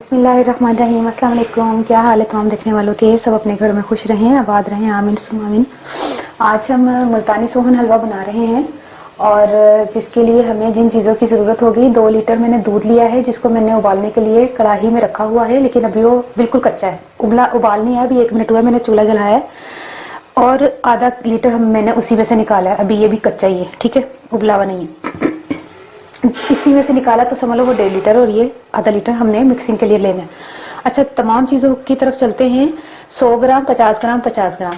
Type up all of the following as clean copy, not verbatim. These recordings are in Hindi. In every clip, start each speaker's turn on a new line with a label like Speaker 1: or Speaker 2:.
Speaker 1: बिस्मिल्लाहिर्रहमानिर्रहीम। अस्सलाम वालेकुम। क्या हाल है तमाम देखने वालों के? सब अपने घरों में खुश रहें, आबाद रहें, आमीन सुम आमीन। आज हम मुल्तानी सोहन हलवा बना रहे हैं और जिसके लिए हमें जिन चीज़ों की ज़रूरत होगी, 2 लीटर मैंने दूध लिया है जिसको मैंने उबालने के लिए कढ़ाई में रखा हुआ है, लेकिन अभी वो बिल्कुल कच्चा है, उबाल नहीं है, अभी 1 मिनट हुआ मैंने चूल्हा जलाया है और आधा लीटर मैंने उसी में से निकाला है। अभी ये भी कच्चा ही है, ठीक है, उबला हुआ नहीं है। इसी में से निकाला तो समझ लो वो 1.5 लीटर और ये आधा लीटर हमने मिक्सिंग के लिए लेना है। अच्छा, तमाम चीज़ों की तरफ चलते हैं। 100 ग्राम, 50 ग्राम, 50 ग्राम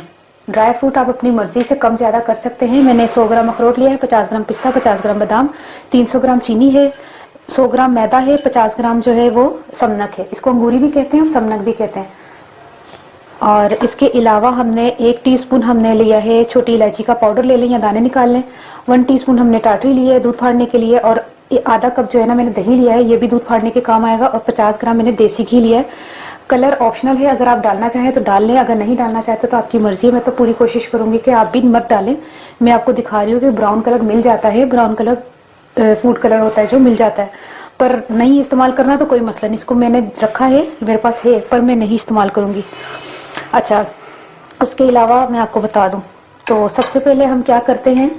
Speaker 1: ड्राई फ्रूट आप अपनी मर्जी से कम ज्यादा कर सकते हैं। मैंने 100 ग्राम अखरोट लिया है, 50 ग्राम पिस्ता, 50 ग्राम बादाम, 300 ग्राम चीनी है, 100 ग्राम मैदा है, 50 ग्राम जो है वो समनक है। इसको अंगूरी भी कहते हैं और समनक भी कहते हैं। और इसके अलावा हमने 1 टीस्पून हमने लिया है छोटी इलायची का पाउडर, ले लें या दाने निकाल लें। 1 टीस्पून हमने टाटरी ली है दूध फाड़ने के लिए, और आधा कप जो है ना मैंने दही लिया है, ये भी दूध फाड़ने के काम आएगा। और 50 ग्राम मैंने देसी घी लिया है। कलर ऑप्शनल है, अगर आप डालना चाहें तो डाल लें, अगर नहीं डालना चाहते तो आपकी मर्जी है। मैं तो पूरी कोशिश करूंगी कि आप भी मत डालें। मैं आपको दिखा रही हूँ कि ब्राउन कलर मिल जाता है, ब्राउन कलर फूड कलर होता है जो मिल जाता है, पर नहीं इस्तेमाल करना तो कोई मसला नहीं। इसको मैंने रखा है, मेरे पास है, पर मैं नहीं इस्तेमाल करूंगी। अच्छा, उसके अलावा मैं आपको बता दूं तो सबसे पहले हम क्या करते हैं,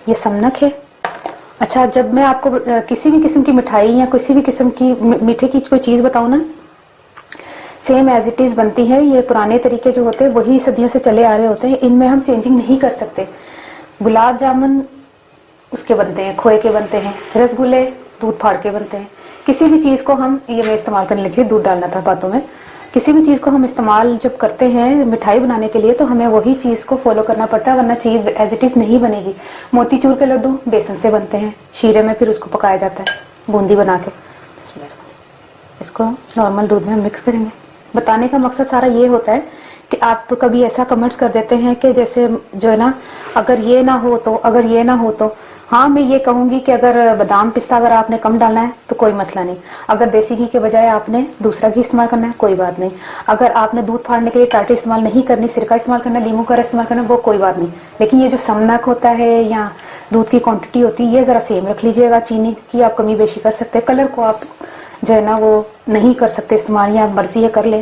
Speaker 1: ये समनक है। अच्छा, जब मैं आपको किसी भी किस्म की मिठाई या किसी भी किस्म की मीठे की कोई चीज बताऊं ना, सेम एज इट इज बनती है। ये पुराने तरीके जो होते हैं वही सदियों से चले आ रहे होते हैं, इनमें हम चेंजिंग नहीं कर सकते। गुलाब जामुन उसके बनते हैं, खोए के बनते हैं, रसगुल्ले दूध फाड़ के बनते हैं। किसी भी चीज को हम, ये मैं इस्तेमाल करने लगी, दूध डालना था बातों में, किसी भी चीज को हम इस्तेमाल जब करते हैं मिठाई बनाने के लिए तो हमें वही चीज को फॉलो करना पड़ता है, वरना चीज एज इट इज नहीं बनेगी। मोतीचूर के लड्डू बेसन से बनते हैं, शीरे में फिर उसको पकाया जाता है बूंदी बना के। इसको नॉर्मल दूध में हम मिक्स करेंगे। बताने का मकसद सारा ये होता है कि आप कभी ऐसा कमेंट्स कर देते हैं कि जैसे जो है ना, अगर ये ना हो तो, अगर ये ना हो तो। हाँ, मैं ये कहूंगी कि अगर बादाम पिस्ता अगर आपने कम डालना है तो कोई मसला नहीं। अगर देसी घी के बजाय आपने दूसरा घी इस्तेमाल करना है, कोई बात नहीं। अगर आपने दूध फाड़ने के लिए टाटी इस्तेमाल नहीं करनी, सिरका इस्तेमाल करना है, नींबू का रस इस्तेमाल करना है, वो कोई बात नहीं। लेकिन ये जो समनक होता है या दूध की क्वांटिटी होती है, ये जरा सेम रख लीजिएगा। चीनी की आप कमी बेशी कर सकते हैं, कलर को आप जो है ना वो नहीं कर सकते इस्तेमाल, या मर्जी है कर ले।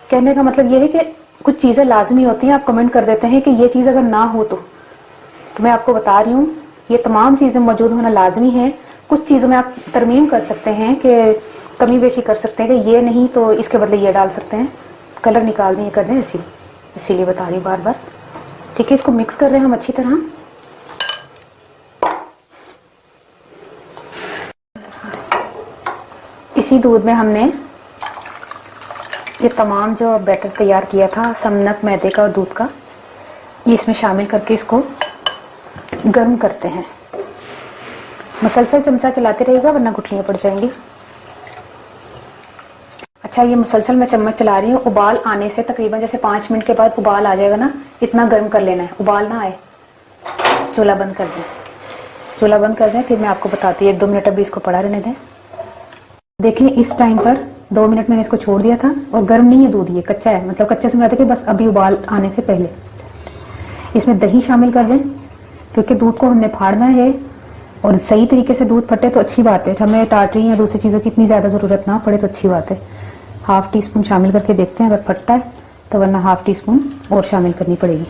Speaker 1: कहने का मतलब ये है कि कुछ चीजें लाजमी होती हैं। आप कमेंट कर देते हैं कि ये चीज अगर ना हो तो मैं आपको बता रही हूँ ये तमाम चीजें मौजूद होना लाजमी है। कुछ चीजों में आप तरमीम कर सकते हैं कि कमी बेशी कर सकते हैं कि ये नहीं तो इसके बदले ये डाल सकते हैं, कलर निकाल दें, ये कर दें, इसीलिए बता रही हूँ बार बार। ठीक है, इसको मिक्स कर रहे हैं हम अच्छी तरह। इसी दूध में हमने ये तमाम जो बैटर तैयार किया था समनक, मैदे का और दूध का, ये इसमें शामिल करके इसको गर्म करते हैं। मुसलसल चमचा चलाते रहेगा वरना गुठलियां पड़ जाएंगी। अच्छा, ये मुसलसल मैं चम्मच चला रही हूँ। उबाल आने से तकरीबन जैसे 5 मिनट के बाद उबाल आ जाएगा ना, इतना गर्म कर लेना है। उबाल ना आए चूल्हा बंद कर दें, चूल्हा बंद कर दें। फिर मैं आपको बताती हूँ, 1-2 मिनट अभी इसको पड़ा रहने दें। देखिए इस टाइम पर 2 मिनट मैंने इसको छोड़ दिया था और गर्म नहीं है दूध, ये कच्चा है। मतलब कच्चे से मतलब कि बस अभी उबाल आने से पहले इसमें दही शामिल कर दें, क्योंकि दूध को हमने फाड़ना है और सही तरीके से दूध फटे तो अच्छी बात है। हमें टाटरी या दूसरी चीजों की इतनी ज्यादा जरूरत ना पड़े तो अच्छी बात है। 1/2 टीस्पून शामिल करके देखते हैं, अगर फटता है तो, वरना 1/2 टीस्पून और शामिल करनी पड़ेगी।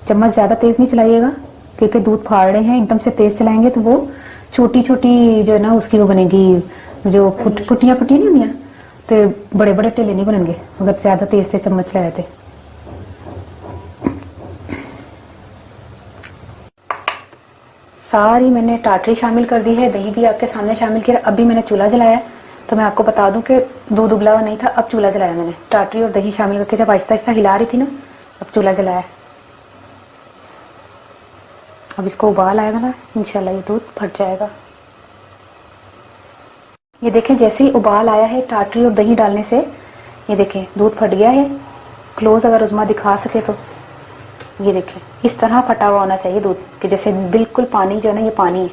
Speaker 1: चम्मच ज्यादा तेज नहीं चलाइएगा, क्योंकि दूध फाड़ रहे हैं, एकदम से तेज चलाएंगे तो वो छोटी छोटी जो है ना उसकी वो बनेगी, जो फुटियां नहीं होंगी तो बड़े बड़े टेले नहीं बनेंगे अगर ज्यादा तेज से चम्मच चलाए थे। सारी मैंने टाटरी शामिल कर दी है, दही भी आपके सामने शामिल किया। अभी मैंने चूल्हा जलाया, तो मैं आपको बता दूं कि दूध उबला हुआ नहीं था, अब चूल्हा जलाया मैंने। टाटरी और दही शामिल करके जब आहिस्ता आहिस्ता हिला रही थी ना, अब चूल्हा जलाया। अब इसको उबाल आएगा ना, इंशाल्लाह ये दूध फट जाएगा। ये देखें, जैसे ही उबाल आया है टाटरी और दही डालने से, ये देखें दूध फट गया है। क्लोज अगर उज़मा दिखा सके तो ये देखें, इस तरह फटा हुआ होना चाहिए दूध, कि जैसे बिल्कुल पानी जो है ना, ये पानी है।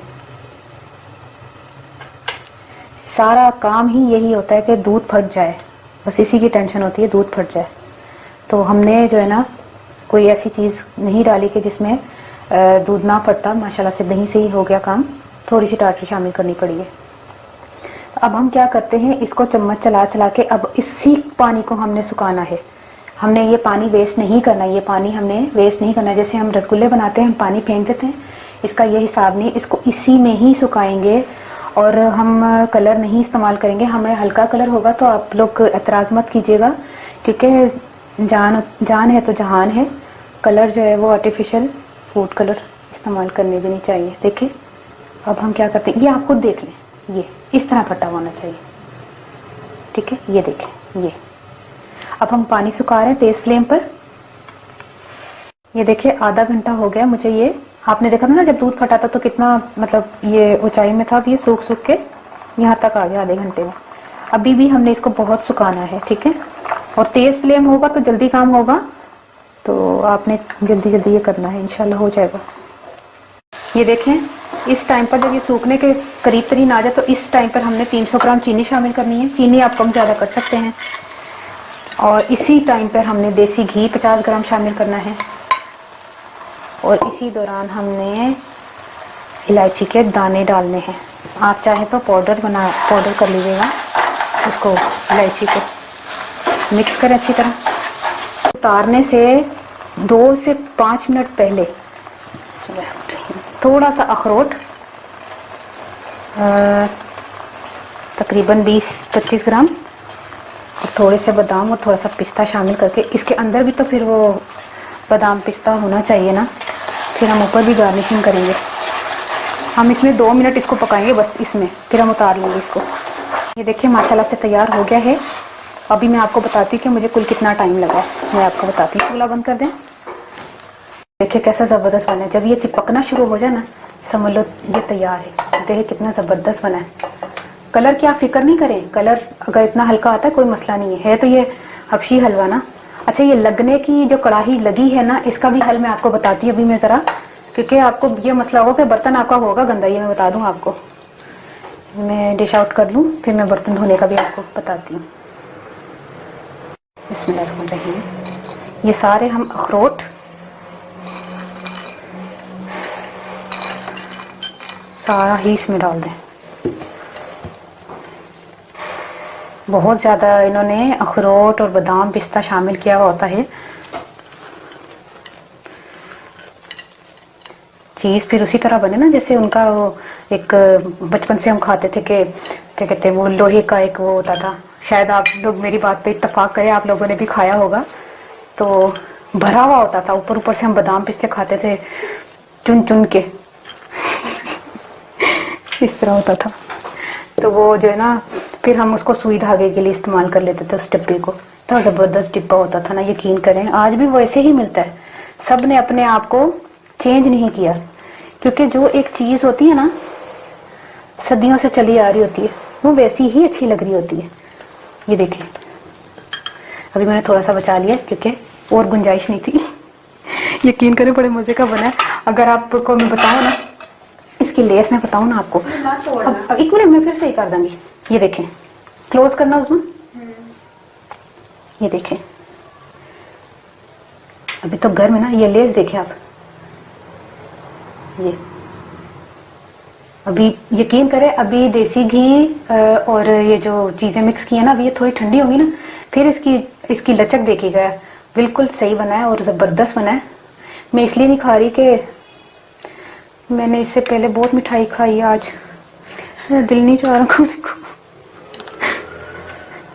Speaker 1: सारा काम ही यही होता है कि दूध फट जाए, बस इसी की टेंशन होती है, दूध फट जाए। तो हमने जो है ना कोई ऐसी चीज नहीं डाली कि जिसमें दूध ना पड़ता, माशाल्लाह से दही से ही हो गया काम। थोड़ी सी टाटरी शामिल करनी पड़ी है। अब हम क्या करते हैं, इसको चम्मच चला चला के अब इसी पानी को हमने सुखाना है। हमने ये पानी वेस्ट नहीं करना, ये पानी हमने वेस्ट नहीं करना। जैसे हम रसगुल्ले बनाते हैं, हम पानी फेंक देते हैं, इसका ये हिसाब नहीं, इसको इसी में ही सुखाएंगे। और हम कलर नहीं इस्तेमाल करेंगे। हमें हल्का कलर होगा तो आप लोग एतराज मत कीजिएगा, क्योंकि जान है तो जहान है। कलर जो है वो आर्टिफिशियल फूड कलर इस्तेमाल करने भी नहीं चाहिए। देखिए अब हम क्या करते हैं, ये आप खुद देख लें, ये इस तरह फटा होना चाहिए, ठीक है। ये देखें, ये अब हम पानी सुखा रहे हैं तेज फ्लेम पर। ये देखिए आधा घंटा हो गया मुझे। ये आपने देखा था ना जब दूध फटा था तो कितना मतलब ये ऊंचाई में था, अब ये सूख सूख के यहाँ तक आ गया आधे घंटे में। अभी भी हमने इसको बहुत सुखाना है, ठीक है। और तेज फ्लेम होगा तो जल्दी काम होगा, तो आपने जल्दी जल्दी ये करना है, इंशाल्लाह हो जाएगा। ये देखें इस टाइम पर जब ये सूखने के करीब तरीन आ जाए तो इस टाइम पर हमने 300 ग्राम चीनी शामिल करनी है। चीनी आप कम ज्यादा कर सकते हैं। और इसी टाइम पर हमने देसी घी 50 ग्राम शामिल करना है। और इसी दौरान हमने इलायची के दाने डालने हैं। आप चाहे तो पाउडर कर लीजिएगा, उसको इलायची को मिक्स करें अच्छी तरह। उतारने से 2 से 5 मिनट पहले थोड़ा सा अखरोट, तकरीबन 20-25 ग्राम, और थोड़े से बादाम और थोड़ा सा पिस्ता शामिल करके, इसके अंदर भी तो फिर वो बादाम पिस्ता होना चाहिए ना, फिर हम ऊपर भी गार्निशिंग करेंगे। हम इसमें 2 मिनट इसको पकाएंगे बस इसमें, फिर हम उतार लेंगे इसको। ये देखिए माशाल्लाह से तैयार हो गया है। अभी मैं आपको बताती हूँ कि मुझे कुल कितना टाइम लगा, मैं आपको बताती हूँ। चूल्हा बंद कर दें। देखिए कैसा जबरदस्त बना है। जब ये चिपकना शुरू हो जाए ना, समझ लो ये तैयार है। देखिए कितना जबरदस्त बना है। कलर की आप फिक्र नहीं करें, कलर अगर इतना हल्का आता है कोई मसला नहीं है तो ये हबशी हलवा ना। अच्छा ये लगने की जो कड़ाही लगी है ना, इसका भी हल मैं आपको बताती हूँ अभी मैं जरा, क्योंकि आपको ये मसला होगा कि बर्तन आपका होगा गंदा, ये मैं बता दूं आपको। मैं डिश आउट कर लूं फिर मैं बर्तन धोने का भी आपको बताती हूँ। बिस्मिल्लाहिर्रहमानिर्रहीम। ये सारे हम अखरोट सारा ही इसमें डाल दें। बहुत ज्यादा इन्होंने अखरोट और बादाम पिस्ता शामिल किया हुआ होता है। चीज फिर उसी तरह बने ना जैसे उनका वो एक बचपन से हम खाते थे कि क्या कहते हैं वो लोहे का एक वो होता था। शायद आप लोग मेरी बात पे इत्तेफाक करें, आप लोगों ने भी खाया होगा। तो भरा हुआ होता था, ऊपर ऊपर से हम बादाम पिस्ते खाते थे चुन चुन के इस तरह होता था। तो वो जो है ना फिर हम उसको सुई धागे के लिए इस्तेमाल कर लेते थे उस डिब्बे को। तो जबरदस्त डिब्बा होता था ना, यकीन करें आज भी वैसे ही मिलता है। सब ने अपने आप को चेंज नहीं किया, क्योंकि जो एक चीज होती है ना सदियों से चली आ रही होती है वो वैसी ही अच्छी लग रही होती है। ये देखिए अभी मैंने थोड़ा सा बचा लिया क्योंकि और गुंजाइश नहीं थी। यकीन करें बड़े मजे का बना है। अगर आपको मैं बताऊं ना इसकी लेस मैं बताऊं ना आपको, अब एक मिनट मैं फिर सही कर दूंगी। ये देखें क्लोज करना उसमें, ये देखें अभी तो गर्म है ना। ये लेस देखें आप, ये अभी यकीन करें अभी देसी घी और ये जो चीजें मिक्स की है ना अभी ये थोड़ी ठंडी होगी ना, फिर इसकी लचक देखिएगा, बिल्कुल सही बना है और जबरदस्त बना है। मैं इसलिए नहीं खा रही कि मैंने इससे पहले बहुत मिठाई खाई है, आज मेरा दिल नहीं चाह रहा खाने को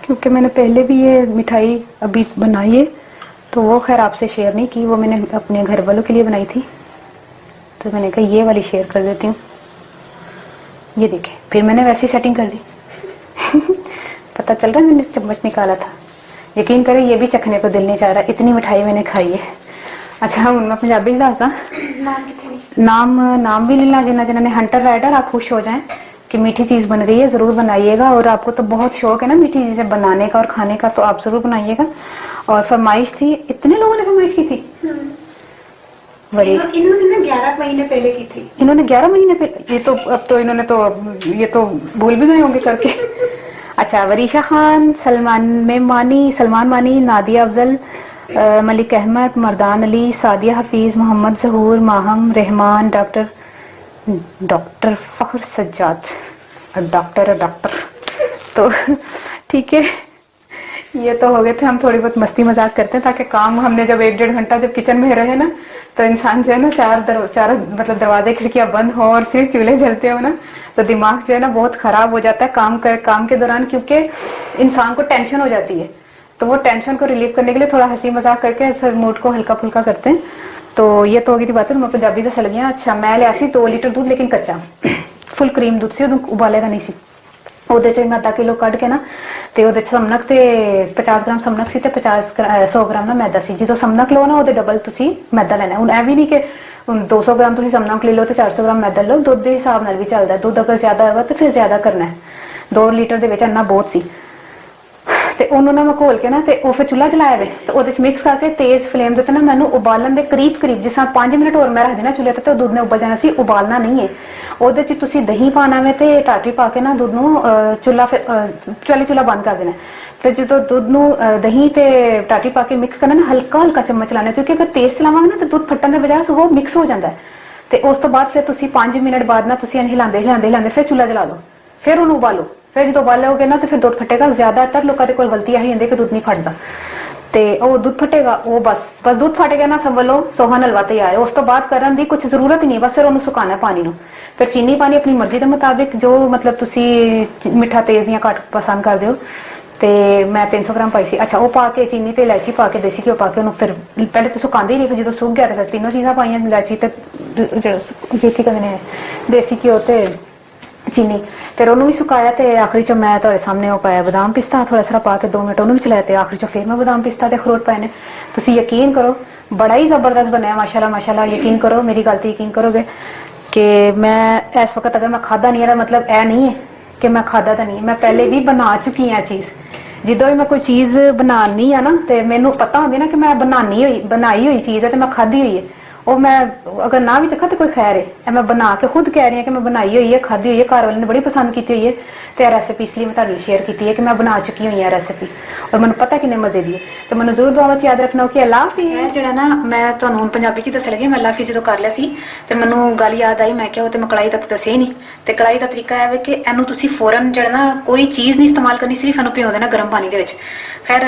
Speaker 1: क्योंकि मैंने पहले भी ये मिठाई अभी बनाई है तो वो खैर आपसे शेयर नहीं की, वो मैंने अपने घर वालों के लिए बनाई थी तो मैंने कहा ये वाली शेयर कर देती हूँ। ये देखें फिर मैंने वैसी सेटिंग कर दी पता चल रहा है मैंने चम्मच निकाला था। यकीन करें ये भी चखने को दिल नहीं चाह रहा, इतनी मिठाई मैंने खाई है। अच्छा हूँ मैं पंजाबी दसा नाम भी लीला जिन्होंने हंटर राइडर, आप खुश हो जाएं कि मीठी चीज बन गई है, जरूर बनाइएगा। और आपको तो बहुत शौक है ना मीठी चीजें बनाने का और खाने का, तो आप जरूर बनाइएगा। और फरमाइश थी, इतने लोगों ने फरमाइश की थी।
Speaker 2: इन्होंने ना 11 महीने पहले की थी।
Speaker 1: इन्होंने 11 महीने पहले, ये तो अब तो इन्होंने तो ये तो भूल भी गए होंगे करके। अच्छा वरीशा खान, सलमान मानी, नादिया अफजल, मलिक अहमद, मर्दान अली, सादिया हफीज, मोहम्मद जहूर, माहम, रहमान, डॉक्टर फखर सज्जाद, डॉक्टर तो ठीक है, ये तो हो गए थे। हम थोड़ी बहुत मस्ती मजाक करते हैं ताकि काम हमने जब 1-1.5 घंटा जब किचन में रहे ना, तो इंसान जो है ना चार मतलब दरवाजे खिड़कियां बंद हो और सिर्फ चूल्हे जलते हो ना, तो दिमाग जो है ना बहुत खराब हो जाता है काम के दौरान, क्योंकि इंसान को टेंशन हो जाती है। तो वो टेंशन को रिलीव करने के लिए थोड़ा हंसी मजाक करके ऐसे मूड को हल्का फुल्का करते हैं। तो ये तो होगी थी बात, मैं पंजाबी दस लगी। अच्छा, मैं लिया सी 2 लीटर दूध, लेकिन कच्चा फुल क्रीम दूध सी, उबाले का नहीं सी। ਉਹਦੇ ਚ ਮੈਂ ਅੱਧਾ ਕਿਲੋ ਕੱਢ ਕੇ ਨਾ ਤੇ ਉਹਦੇ ਚ ਸਮਨਕ ਤੇ 50 ਗ੍ਰਾਮ ਸਮਨਕ ਸੀ ਤੇ 100 ਗ੍ਰਾਮ ਨਾ ਮੈਦਾ ਸੀ। ਜਦੋਂ ਸਮਨਕ ਲਓ ਨਾ ਉਹਦੇ ਡਬਲ ਤੁਸੀਂ ਮੈਦਾ ਲੈਣਾ। ਹੁਣ ਇਹ ਵੀ ਨਹੀਂ ਕਿ 200 ਗ੍ਰਾਮ ਤੁਸੀਂ ਸਮਨਕ ਲੈ ਲਓ ਤੇ 400 ਗ੍ਰਾਮ ਮੈਦਾ ਲਓ, ਦੁੱਧ ਦੇ ਹਿਸਾਬ ਨਾਲ ਵੀ ਚੱਲਦਾ। ਦੁੱਧ ਅਗਰ ਜ਼ਿਆਦਾ ਹੋਵੇ ਤਾਂ ਫਿਰ ਜ਼ਿਆਦਾ ਕਰਨਾ ਹੈ। 2 ਲੀਟਰ ਦੇ ਵਿੱਚ ਇੰਨਾ ਬਹੁਤ ਸੀ। ਤੇ ਉਹਨੂੰ ਨਾ ਮੈਂ ਘੋਲ ਕੇ ਨਾ ਤੇ ਉਹ ਫਿਰ ਚੁੱਲ੍ਹਾ ਚਲਾਇਆ ਵੇ ਤੇ ਉਹਦੇ ਚ ਮਿਕਸ ਕਰਕੇ ਤੇਜ਼ ਫਲੇਮ ਦੇ ਉੱਤੇ ਨਾ ਮੈਨੂੰ ਉਬਾਲਣ ਦੇ ਕਰੀਬ ਜਿਸ ਤਰ੍ਹਾਂ 5 ਮਿੰਟ ਹੋਰ ਮੈਂ ਰੱਖ ਦੇਣਾ ਚੁੱਲ੍ਹੇ ਤੇ ਦੁੱਧ ਨੇ ਉਬਲ ਜਾਣਾ ਸੀ। ਉਬਾਲਣਾ ਨਹੀਂ ਹੈ। ਉਹਦੇ ਚ ਤੁਸੀਂ ਦਹੀਂ ਪਾਣਾ ਵੇ ਤੇ ਟਾਟਰੀ ਪਾ ਕੇ ਨਾ ਦੁੱਧ ਨੂੰ ਚੁੱਲ੍ਹਾ ਬੰਦ ਕਰ ਦੇਣਾ। ਫਿਰ ਜਦੋਂ ਦੁੱਧ ਨੂੰ ਦਹੀਂ ਤੇ ਟਾਟਰੀ ਪਾ ਕੇ ਮਿਕਸ ਕਰਨਾ ਨਾ, ਹਲਕਾ ਹਲਕਾ ਚਮਚ ਚਲਾਣਾ, ਕਿਉਂਕਿ ਅਗਰ ਤੇਜ਼ ਚਲਾਵਾਂਗੇ ਨਾ ਤਾਂ ਦੁੱਧ ਫੱਟਣ ਦੇ ਬਜਾਏ ਉਹ ਮਿਕਸ ਹੋ ਜਾਂਦਾ। ਤੇ ਉਸ ਤੋਂ ਬਾਅਦ ਫਿਰ ਤੁਸੀਂ 5 ਮਿੰਟ ਬਾਅਦ ਨਾ ਤੁਸੀਂ ਹਿਲਾਉਂਦੇ ਫਿਰ ਚੁੱਲ੍ਹਾ ਜਲਾ ਲਓ, ਫਿਰ ਉਹਨੂੰ ਉਬਾਲੋ। ਫਿਰ ਜਦੋਂ ਉਬਾਲੋਗੇ ਨਾ ਤੇ ਫਿਰ ਦੁੱਧ ਫਟੇਗਾ। ਜ਼ਿਆਦਾਤਰ ਲੋਕਾਂ ਦੇ ਕੋਲ ਗਲਤੀ ਆਹੀ ਹੁੰਦੀ ਕਿ ਦੁੱਧ ਨਹੀਂ ਫਟਦਾ ਤੇ ਉਹ ਦੁੱਧ ਫਟੇਗਾ। ਉਹ ਬਸ ਦੁੱਧ ਫਟ ਗਿਆ ਨਾ, ਸਮਝ ਲਓ ਸੋਹਨ ਹਲਵਾ ਤਿਆਰ ਹੈ। ਉਸ ਤੋਂ ਬਾਅਦ ਕਰਨ ਦੀ ਕੁਝ ਜ਼ਰੂਰਤ ਹੀ ਨਹੀਂ, ਬਸ ਫਿਰ ਉਹਨੂੰ ਸੁਕਾਉਣਾ ਪਾਣੀ ਨੂੰ। ਫਿਰ ਚੀਨੀ ਪਾਣੀ ਆਪਣੀ ਮਰਜ਼ੀ ਦੇ ਮੁਤਾਬਿਕ, ਜੋ ਮਤਲਬ ਤੁਸੀਂ ਮਿੱਠਾ ਤੇਜ਼ ਜਾਂ ਘੱਟ ਪਸੰਦ ਕਰਦੇ ਹੋ। ਤੇ ਮੈਂ 300 ਗ੍ਰਾਮ ਪਾਈ ਸੀ। ਅੱਛਾ, ਉਹ ਪਾ ਕੇ ਚੀਨੀ ਤੇ ਇਲਾਇਚੀ ਪਾ ਕੇ ਦੇਸੀ ਘਿਓ ਪਾ ਕੇ ਉਹਨੂੰ ਫਿਰ ਪਹਿਲੇ ਤਾਂ ਸੁਕਾਉਂਦੇ ਹੀ ਨਹੀਂ, ਫਿਰ ਜਦੋਂ ਸੁੱਕ ਗਿਆ ਤੇ ਫਿਰ ਤਿੰਨੋਂ ਚੀਜ਼ਾਂ ਪਾਈਆਂ, ਇਲਾਇਚੀ ਤੇ ਕੀ ਕਹਿੰਦੇ ਨੇ ਦੇਸੀ ਘਿਓ ਤੇ ਚੀਨੀ। ਫਿਰ ਉਹਨੂੰ ਵੀ ਸੁਕਾਇਆ ਤੇ ਆਖਰੀ ਚ ਮੈਂ ਤੁਹਾਡੇ ਸਾਹਮਣੇ ਉਹ ਪਾਇਆ ਬਦਾਮ ਪਿਸਤਾ, ਥੋੜਾ ਸਾਰਾ ਪਾ ਕੇ 2 ਮਿੰਟ ਉਹਨੂੰ ਵੀ ਚਲਾਇਆ ਤੇ ਆਖਰੀ ਚ ਫਿਰ ਮੈਂ ਬਦਾਮ ਪਿਸਤਾ ਤੇ ਅਖਰੋਟ ਪਾਏ ਨੇ। ਤੁਸੀਂ ਯਕੀਨ ਕਰੋ ਬੜਾ ਹੀ ਜ਼ਬਰਦਸਤ ਬਣਿਆ, ਮਾਸ਼ਾਅੱਲਾ। ਯਕੀਨ ਕਰੋ, ਮੇਰੀ ਗੱਲ ਤੇ ਯਕੀਨ ਕਰੋਗੇ ਕਿ ਮੈਂ ਇਸ ਵਕਤ ਅਗਰ ਮੈਂ ਖਾਦਾ ਨਹੀਂ, ਇਹਦਾ ਮਤਲਬ ਇਹ ਨਹੀਂ ਹੈ ਕਿ ਮੈਂ ਖਾਦਾ ਤਾਂ ਨਹੀਂ। ਮੈਂ ਪਹਿਲੇ ਵੀ ਬਣਾ ਚੁੱਕੀ ਹਾਂ ਚੀਜ਼। ਜਦੋਂ ਵੀ ਮੈਂ ਕੋਈ ਚੀਜ਼ ਬਣਾਉਣੀ ਆ ਨਾ ਤੇ ਮੈਨੂੰ ਪਤਾ ਹੁੰਦੀ ਨਾ ਕਿ ਮੈਂ ਬਣਾਈ ਹੋਈ ਚੀਜ਼ ਹੈ ਤੇ ਮੈਂ ਖਾਧੀ ਹੋਈ ਹੈ। ਉਹ ਮੈਂ ਅਗਰ ਨਾ ਵੀ ਚੱਖਾ ਤੇ ਕੋਈ ਖੈਰ ਹੈ। ਇਹ ਮੈਂ ਬਣਾ ਕੇ ਖੁਦ ਕਹਿ ਰਹੀ ਹਾਂ ਕਿ ਮੈਂ ਬਣਾਈ ਹੋਈ ਹੈ, ਖਾਧੀ ਹੋਈ ਹੈ, ਘਰ ਵਾਲੇ ਨੇ ਬੜੀ ਪਸੰਦ ਕੀਤੀ ਹੋਈ ਹੈ ਤੇ ਇਹ ਰੈਸਿਪੀ ਇਸ ਲਈ ਮੈਂ ਤੁਹਾਡੇ ਨਾਲ ਸ਼ੇਅਰ ਕੀਤੀ ਹੈ ਕਿ ਮੈਂ ਬਣਾ ਚੁੱਕੀ ਹੋਈ ਹਾਂ ਰੈਸਿਪੀ, ਔਰ ਮੈਨੂੰ ਪਤਾ ਕਿੰਨੇ ਮਜ਼ੇ ਦੀ ਹੈ। ਤੇ ਮੈਨੂੰ ਜ਼ਰੂਰ ਦੁਆਵਾਂ ਚ ਯਾਦ ਰੱਖਣਾ ਕਿ ਅੱਲਾ ਹਾਫਿਜ਼। ਇਹ ਜਿਹੜਾ ਨਾ ਮੈਂ ਤੁਹਾਨੂੰ ਹੁਣ ਪੰਜਾਬੀ ਚ ਦੱਸ ਲੱਗੀ, ਮੈਂ ਅੱਲਾ ਹਾਫਿਜ਼ ਜਦੋਂ ਕਰ ਲਿਆ ਸੀ ਤੇ ਮੈਨੂੰ ਗੱਲ ਯਾਦ ਆਈ, ਮੈਂ ਕਿਹਾ ਉਹ ਤੇ ਮੈਂ ਕੜਾਈ ਤੱਕ ਦੱਸਿਆ ਹੀ ਨਹੀਂ। ਤੇ ਕੜਾਈ ਦਾ ਤਰੀਕਾ ਇਹ ਹੈ ਕਿ ਇਹਨੂੰ ਤੁਸੀਂ ਫੌਰਨ ਜਿਹੜਾ ਨਾ ਕੋਈ ਚੀਜ਼ ਨਹੀਂ ਇਸਤੇਮਾਲ ਕਰਨੀ, ਸਿਰਫ ਇਹਨੂੰ ਭਿਓ ਦੇਣਾ ਗਰਮ ਪਾਣੀ ਦੇ ਵਿੱਚ। ਖੈਰ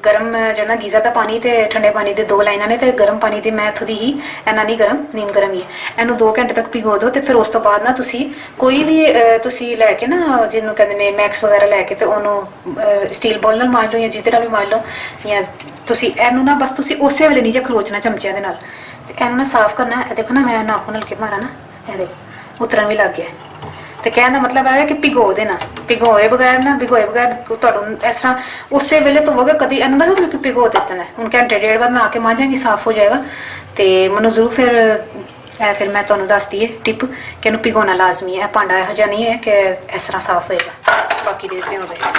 Speaker 1: ਗਰਮ ਜਿਹੜਾ ਗੀਜ਼ਰ ਦਾ ਪਾਣੀ ਤੇ ਠੰਡੇ ਪਾਣੀ ਦੇ 2 ਲਾਈਨਾਂ ਨੇ ਤੇ ਗਰਮ ਪਾਣੀ ਦੀ ਮੈਂ ਇੱਥੋਂ ਦੀ ਹੀ, ਇੰਨਾ ਨਹੀਂ ਗਰਮ, ਨੀਮ ਗਰਮ ਹੀ। ਇਹਨੂੰ 2 ਘੰਟੇ ਤੱਕ ਭਿਗੋ ਦਿਓ ਤੇ ਫਿਰ ਉਸ ਤੋਂ ਬਾਅਦ ਨਾ ਤੁਸੀਂ ਕੋਈ ਵੀ ਤੁਸੀਂ ਲੈ ਕੇ ਨਾ ਜਿਹਨੂੰ ਕਹਿੰਦੇ ਨੇ ਮੈਕਸ ਵਗੈਰਾ ਲੈ ਕੇ ਤੇ ਉਹਨੂੰ ਸਟੀਲ ਬੋਲ ਨਾਲ ਮਾਰ ਲਓ ਜਾਂ ਜਿਹਦੇ ਨਾਲ ਵੀ ਮਾਰ ਲਓ, ਜਾਂ ਤੁਸੀਂ ਇਹਨੂੰ ਨਾ ਬਸ ਤੁਸੀਂ ਉਸੇ ਵੇਲੇ ਨਹੀਂ ਜੇ ਖਰੋਚਣਾ ਚਮਚਿਆਂ ਦੇ ਨਾਲ ਤੇ ਇਹਨੂੰ ਨਾ ਸਾਫ਼ ਕਰਨਾ। ਇਹ ਦੇਖੋ ਨਾ ਮੈਂ ਨਾਖੂਨ ਨਾਲ ਕੇ ਮਾਰਾ ਨਾ, ਇਹ ਦੇਖੋ ਉਤਰਨ ਵੀ ਲੱਗ ਗਿਆ। ਤੇ ਕਹਿਣ ਦਾ ਮਤਲਬ ਇਹ ਹੈ ਕਿ ਭਿਗੋ ਦੇਣਾ, ਭਿਗੋਏ ਬਗੈਰ ਤੁਹਾਨੂੰ ਇਸ ਤਰ੍ਹਾਂ ਉਸੇ ਵੇਲੇ ਧੋਵੋਗੇ ਕਦੀ ਇਹਨੂੰ ਦਾ ਕਿ ਭਿਗੋ ਦਿੱਤਾ। ਹੁਣ ਘੰਟੇ 1.5 ਬਾਅਦ ਮੈਂ ਆ ਕੇ ਮਾਂਜਾਂਗੀ, ਸਾਫ਼ ਹੋ ਜਾਏਗਾ। ਤੇ ਮੈਨੂੰ ਜ਼ਰੂਰ ਫਿਰ ਮੈਂ ਤੁਹਾਨੂੰ ਦੱਸਦੀ ਹੈ ਟਿਪ ਕਿ ਇਹਨੂੰ ਭਿਗੋਣਾ ਲਾਜ਼ਮੀ ਹੈ। ਇਹ ਭਾਂਡਾ ਇਹੋ ਜਿਹਾ ਨਹੀਂ ਹੈ ਕਿ ਇਸ ਤਰ੍ਹਾਂ ਸਾਫ਼ ਹੋਏਗਾ, ਬਾਕੀ ਦੇ ਭਿਓ ਦੇ।